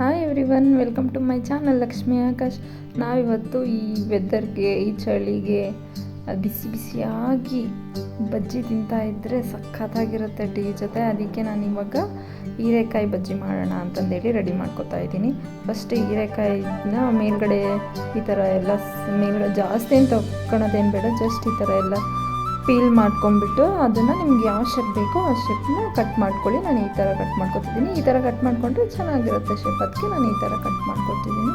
Hi everyone, welcome to my channel Lakshmi Akash. ನಾವಿವತ್ತು ಈ ವೆದರ್ಗೆ, ಈ ಚಳಿಗೆ ಬಿಸಿ ಬಿಸಿಯಾಗಿ ಬಜ್ಜಿ ತಿಂತಾ ಇದ್ದರೆ ಸಖತ್ತಾಗಿರುತ್ತೆ ಟೀ ಜೊತೆ. ಅದಕ್ಕೆ ನಾನು ಇವಾಗ ಹೀರೆಕಾಯಿ ಬಜ್ಜಿ ಮಾಡೋಣ ಅಂತಂದೇಳಿ ರೆಡಿ ಮಾಡ್ಕೊತಾ ಇದ್ದೀನಿ. ಫಸ್ಟ್ ಹೀರೆಕಾಯಿನ ಮೇಲ್ಗಡೆ ಈ ಥರ ಎಲ್ಲ ಮೇಲ್ಗಡೆ ಜಾಸ್ತಿ ಏನು ತೊಗೊಳೋದೇನು ಬೇಡ, ಜಸ್ಟ್ ಈ ಥರ ಎಲ್ಲ ಪೀಲ್ ಮಾಡ್ಕೊಂಡ್ಬಿಟ್ಟು ಅದನ್ನು ನಿಮ್ಗೆ ಯಾವ ಶೇಪ್ ಬೇಕೋ ಆ ಶೇಪ್ನ ಕಟ್ ಮಾಡ್ಕೊಳ್ಳಿ. ನಾನು ಈ ಥರ ಕಟ್ ಮಾಡ್ಕೊತಿದ್ದೀನಿ. ಈ ಥರ ಕಟ್ ಮಾಡಿಕೊಂಡ್ರೆ ಚೆನ್ನಾಗಿರುತ್ತೆ ಶೇಪ್, ಅದಕ್ಕೆ ನಾನು ಈ ಥರ ಕಟ್ ಮಾಡ್ಕೊತಿದ್ದೀನಿ.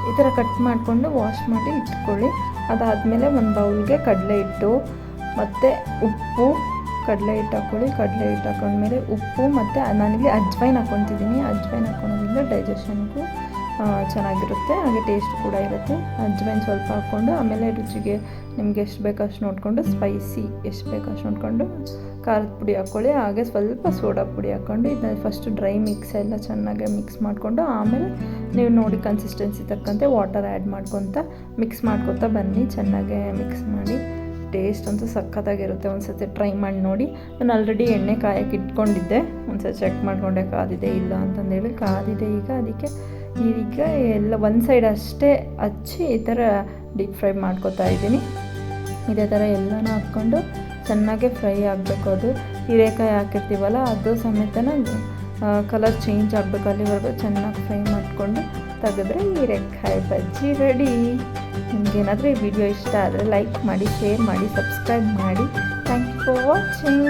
ಈ ಥರ ಕಟ್ ಮಾಡಿಕೊಂಡು ವಾಶ್ ಮಾಡಿ ಇಟ್ಕೊಳ್ಳಿ. ಅದಾದಮೇಲೆ ಒಂದು ಬೌಲ್ಗೆ ಕಡಲೆ ಹಿಟ್ಟು ಮತ್ತು ಉಪ್ಪು, ಕಡಲೆ ಹಿಟ್ಟು ಹಾಕ್ಕೊಳ್ಳಿ. ಕಡಲೆ ಹಿಟ್ಟು ಹಾಕೊಂಡ್ಮೇಲೆ ಉಪ್ಪು ಮತ್ತು ನಾನಿಲ್ಲಿ ಅಜ್ವೈನ್ ಹಾಕ್ಕೊತಿದ್ದೀನಿ. ಅಜ್ವೈನ್ ಹಾಕ್ಕೊಳೋದ್ರಿಂದ ಡೈಜೆಷನ್ಗೂ ಚೆನ್ನಾಗಿರುತ್ತೆ, ಹಾಗೆ ಟೇಸ್ಟ್ ಕೂಡ ಇರುತ್ತೆ. ಅಜ್ವೈನ್ ಸ್ವಲ್ಪ ಹಾಕ್ಕೊಂಡು ಆಮೇಲೆ ರುಚಿಗೆ ನಿಮ್ಗೆ ಎಷ್ಟು ಬೇಕೋ ಅಷ್ಟು ನೋಡಿಕೊಂಡು, ಸ್ಪೈಸಿ ಎಷ್ಟು ಬೇಕೋ ಅಷ್ಟು ನೋಡಿಕೊಂಡು ಖಾರದ ಪುಡಿ ಹಾಕ್ಕೊಳ್ಳಿ. ಹಾಗೆ ಸ್ವಲ್ಪ ಸೋಡಾ ಪುಡಿ ಹಾಕ್ಕೊಂಡು ಇದನ್ನ ಫಸ್ಟು ಡ್ರೈ ಮಿಕ್ಸ್ ಎಲ್ಲ ಚೆನ್ನಾಗಿ ಮಿಕ್ಸ್ ಮಾಡಿಕೊಂಡು ಆಮೇಲೆ ನೀವು ನೋಡಿ ಕನ್ಸಿಸ್ಟೆನ್ಸಿ ತಕ್ಕಂತೆ ವಾಟರ್ ಆ್ಯಡ್ ಮಾಡ್ಕೊತ ಮಿಕ್ಸ್ ಮಾಡ್ಕೊತಾ ಬನ್ನಿ. ಚೆನ್ನಾಗೆ ಮಿಕ್ಸ್ ಮಾಡಿ. ಟೇಸ್ಟ್ ಅಂತೂ ಸಖತ್ತಾಗಿರುತ್ತೆ. ಒಂದು ಸತಿ ಟ್ರೈ ಮಾಡಿ ನೋಡಿ. ನಾನು ಆಲ್ರೆಡಿ ಎಣ್ಣೆ ಕಾಯಕ್ಕೆ ಇಟ್ಕೊಂಡಿದ್ದೆ, ಒಂದು ಸತಿ ಚೆಕ್ ಮಾಡಿಕೊಂಡೆ ಕಾದಿದೆ ಇಲ್ಲ ಅಂತಂದೇಳಿ. ಕಾದಿದೆ ಈಗ ಎಲ್ಲ ಒಂದು ಸೈಡ್ ಅಷ್ಟೇ ಹಚ್ಚಿ ಈ ಥರ ಡೀಪ್ ಫ್ರೈ ಮಾಡ್ಕೊತಾ ಇದ್ದೀನಿ. ಇದೇ ಥರ ಎಲ್ಲನೂ ಹಾಕ್ಕೊಂಡು ಚೆನ್ನಾಗೆ ಫ್ರೈ ಆಗಬೇಕು. ಅದು ಹೀರೆಕಾಯಿ ಹಾಕಿರ್ತೀವಲ್ಲ ಅದು ಸಮೇತನ ಕಲರ್ ಚೇಂಜ್ ಆಗಬೇಕು, ಅಲ್ಲಿವರೆಗೂ ಚೆನ್ನಾಗಿ ಫ್ರೈ ಮಾಡಿಕೊಂಡು ತೆಗೆದ್ರೆ ಹೀರೆಕಾಯಿ ಬಜ್ಜಿ ರೆಡಿ. ನಿಮಗೇನಾದರೂ ಈ ವಿಡಿಯೋ ಇಷ್ಟ ಆದರೆ ಲೈಕ್ ಮಾಡಿ, ಶೇರ್ ಮಾಡಿ, ಸಬ್ಸ್ಕ್ರೈಬ್ ಮಾಡಿ. Thank you for watching.